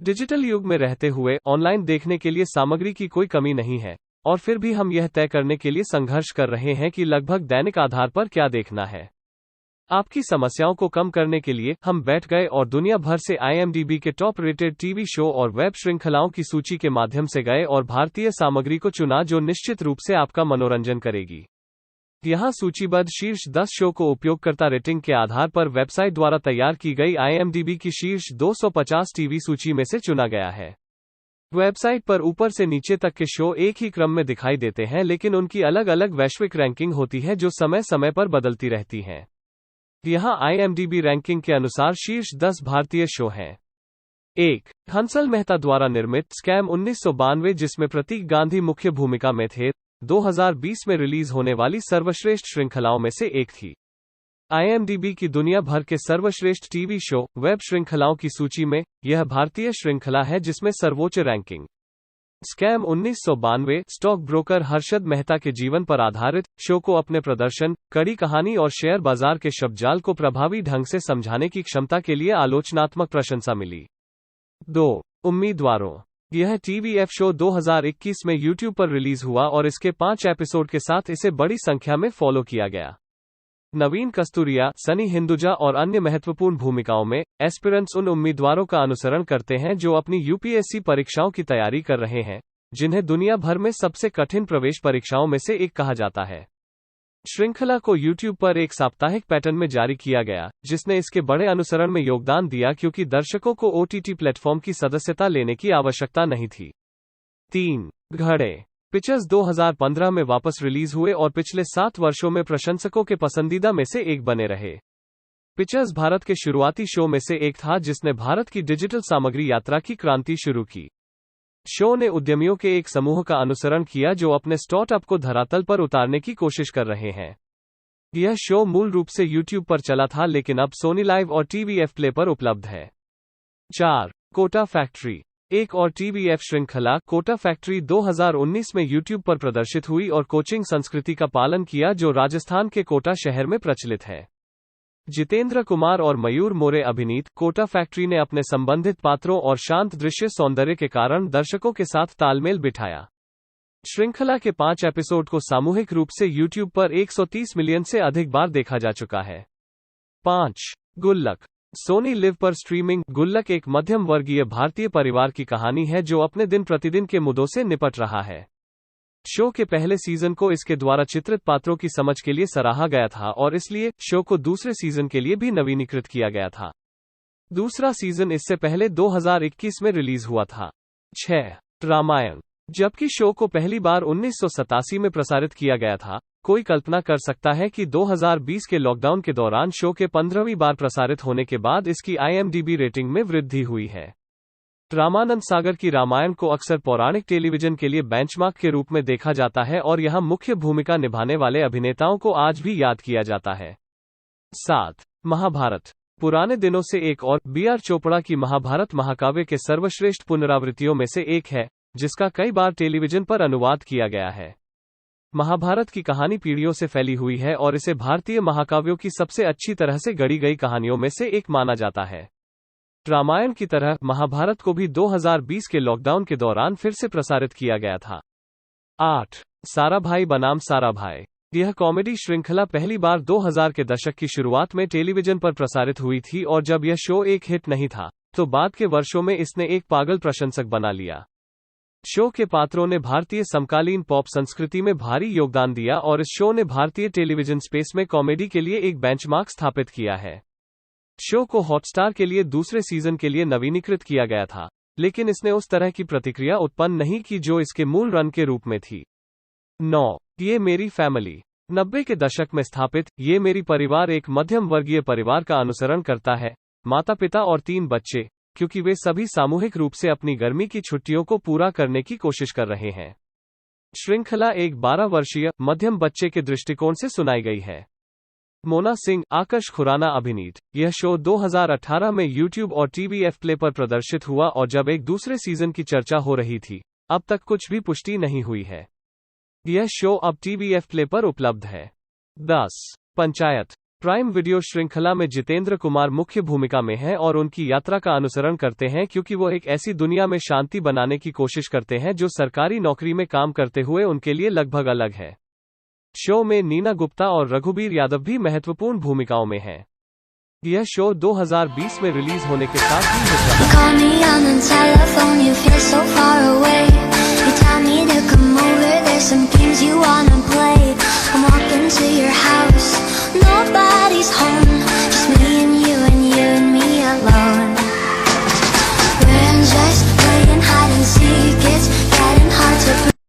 Digital युग में रहते हुए ऑनलाइन देखने के लिए सामग्री की कोई कमी नहीं है, और फिर भी हम यह तय करने के लिए संघर्ष कर रहे हैं कि लगभग दैनिक आधार पर क्या देखना है। आपकी समस्याओं को कम करने के लिए हम बैठ गए और दुनिया भर से IMDb के टॉप रेटेड टीवी शो और वेब श्रृंखलाओं की सूची के माध्यम से गए और भारतीय सामग्री को चुना जो निश्चित रूप से आपका मनोरंजन करेगी। यहाँ सूचीबद्ध शीर्ष 10 शो को उपयोगकर्ता रेटिंग के आधार पर वेबसाइट द्वारा तैयार की गई IMDb की शीर्ष 250 टीवी सूची में से चुना गया है। वेबसाइट पर ऊपर से नीचे तक के शो एक ही क्रम में दिखाई देते हैं, लेकिन उनकी अलग अलग वैश्विक रैंकिंग होती है जो समय समय पर बदलती रहती हैं। यहाँ IMDb रैंकिंग के अनुसार शीर्ष 10 भारतीय शो हैं। 1. हंसल मेहता द्वारा निर्मित स्कैम 1992, जिसमें प्रतीक गांधी मुख्य भूमिका में थे, 2020 में रिलीज होने वाली सर्वश्रेष्ठ श्रृंखलाओं में से एक थी। IMDb की दुनिया भर के सर्वश्रेष्ठ टीवी शो वेब श्रृंखलाओं की सूची में यह भारतीय श्रृंखला है जिसमें सर्वोच्च ranking. Scam 1992 stock broker Harshad Mehta के जीवन पर आधारित शो को अपने प्रदर्शन, कड़ी कहानी और शेयर बाजार के शब्दजाल को प्रभावी ढंग से समझाने की क्षमता के लिए आलोचनात्मक प्रशंसा मिली। 2. उम्मीदवारों। यह TVF शो 2021 में YouTube पर रिलीज हुआ और इसके 5 एपिसोड के साथ इसे बड़ी संख्या में फॉलो किया गया। नवीन कस्तूरिया, सनी हिंदुजा और अन्य महत्वपूर्ण भूमिकाओं में एस्पिरेंट्स उन उम्मीदवारों का अनुसरण करते हैं जो अपनी UPSC परीक्षाओं की तैयारी कर रहे हैं, जिन्हें दुनिया भर में सबसे कठिन प्रवेश परीक्षाओं में से एक कहा जाता है। श्रृंखला को YouTube पर एक साप्ताहिक पैटर्न में जारी किया गया, जिसने इसके बड़े अनुसरण में योगदान दिया क्योंकि दर्शकों को OTT प्लेटफॉर्म की सदस्यता लेने की आवश्यकता नहीं थी। 3. घड़े। पिक्चर्स 2015 में वापस रिलीज हुए और पिछले 7 वर्षों में प्रशंसकों के पसंदीदा में से एक बने रहे। पिक्चर्स भारत के शुरुआती शो में से एक था जिसने भारत की डिजिटल सामग्री यात्रा की क्रांति शुरू की। शो ने उद्यमियों के एक समूह का अनुसरण किया जो अपने स्टार्टअप को धरातल पर उतारने की कोशिश कर रहे हैं। यह शो मूल रूप से YouTube पर चला था, लेकिन अब सोनी लाइव और TVF प्ले पर उपलब्ध है। 4. कोटा फैक्ट्री। एक और TVF श्रृंखला कोटा फैक्ट्री 2019 में YouTube पर प्रदर्शित हुई और कोचिंग संस्कृति का पालन किया जो राजस्थान के कोटा शहर में प्रचलित है। जितेंद्र कुमार और मयूर मोरे अभिनीत कोटा फैक्ट्री ने अपने संबंधित पात्रों और शांत दृश्य सौंदर्य के कारण दर्शकों के साथ तालमेल बिठाया। श्रृंखला के 5 एपिसोड को सामूहिक रूप से YouTube पर 130 मिलियन से अधिक बार देखा जा चुका है। 5. गुल्लक। सोनी लिव पर स्ट्रीमिंग गुल्लक एक मध्यम वर्गीय भारतीय परिवार की कहानी है जो अपने दिन प्रतिदिन के मुद्दों से निपट रहा है। शो के पहले सीजन को इसके द्वारा चित्रित पात्रों की समझ के लिए सराहा गया था और इसलिए शो को दूसरे सीजन के लिए भी नवीनीकृत किया गया था। दूसरा सीजन इससे पहले 2021 में रिलीज हुआ था। 6. रामायण। जबकि शो को पहली बार 1987 में प्रसारित किया गया था, कोई कल्पना कर सकता है कि 2020 के लॉकडाउन के दौरान शो के 15वीं बार प्रसारित होने के बाद इसकी IMDb रेटिंग में वृद्धि हुई है। रामानंद सागर की रामायण को अक्सर पौराणिक टेलीविजन के लिए बेंचमार्क के रूप में देखा जाता है और यहाँ मुख्य भूमिका निभाने वाले अभिनेताओं को आज भी याद किया जाता है। 7. महाभारत। पुराने दिनों से एक और BR चोपड़ा की महाभारत महाकाव्य के सर्वश्रेष्ठ पुनरावृत्तियों में से एक है, जिसका कई बार टेलीविजन पर अनुवाद किया गया है। महाभारत की कहानी पीढ़ियों से फैली हुई है और इसे भारतीय महाकाव्यों की सबसे अच्छी तरह से गढ़ी गई कहानियों में से एक माना जाता है। रामायण की तरह महाभारत को भी 2020 के लॉकडाउन के दौरान फिर से प्रसारित किया गया था। 8. सारा भाई बनाम सारा भाई। यह कॉमेडी श्रृंखला पहली बार 2000 के दशक की शुरुआत में टेलीविजन पर प्रसारित हुई थी और जब यह शो एक हिट नहीं था, तो बाद के वर्षों में इसने एक पागल प्रशंसक बना लिया। शो के पात्रों ने भारतीय समकालीन पॉप संस्कृति में भारी योगदान दिया और इस शो ने भारतीय टेलीविजन स्पेस में कॉमेडी के लिए एक बेंचमार्क स्थापित किया है। शो को हॉटस्टार के लिए दूसरे सीजन के लिए नवीनीकृत किया गया था, लेकिन इसने उस तरह की प्रतिक्रिया उत्पन्न नहीं की जो इसके मूल रन के रूप में थी। 9. ये मेरी फैमिली। 90 के दशक में स्थापित ये मेरी परिवार एक मध्यम वर्गीय परिवार का अनुसरण करता है, माता पिता और 3 बच्चे, क्योंकि वे सभी सामूहिक रूप से अपनी गर्मी की छुट्टियों को पूरा करने की कोशिश कर रहे हैं। श्रृंखला एक 12 वर्षीय मध्यम बच्चे के दृष्टिकोण से सुनाई गई है। मोना सिंह, आकाश खुराना अभिनीत यह शो 2018 में YouTube और TVF प्ले पर प्रदर्शित हुआ और जब एक दूसरे सीजन की चर्चा हो रही थी, अब तक कुछ भी पुष्टि नहीं हुई है। यह शो अब TVF प्ले पर उपलब्ध है। 10. पंचायत। प्राइम वीडियो श्रृंखला में जितेंद्र कुमार मुख्य भूमिका में हैं और उनकी यात्रा का अनुसरण करते हैं क्योंकि वो एक ऐसी दुनिया में शांति बनाने की कोशिश करते हैं जो सरकारी नौकरी में काम करते हुए उनके लिए लगभग अलग है। शो में नीना गुप्ता और रघुबीर यादव भी महत्वपूर्ण भूमिकाओं में हैं। यह शो 2020 में रिलीज होने के साथ ही Nobody's home.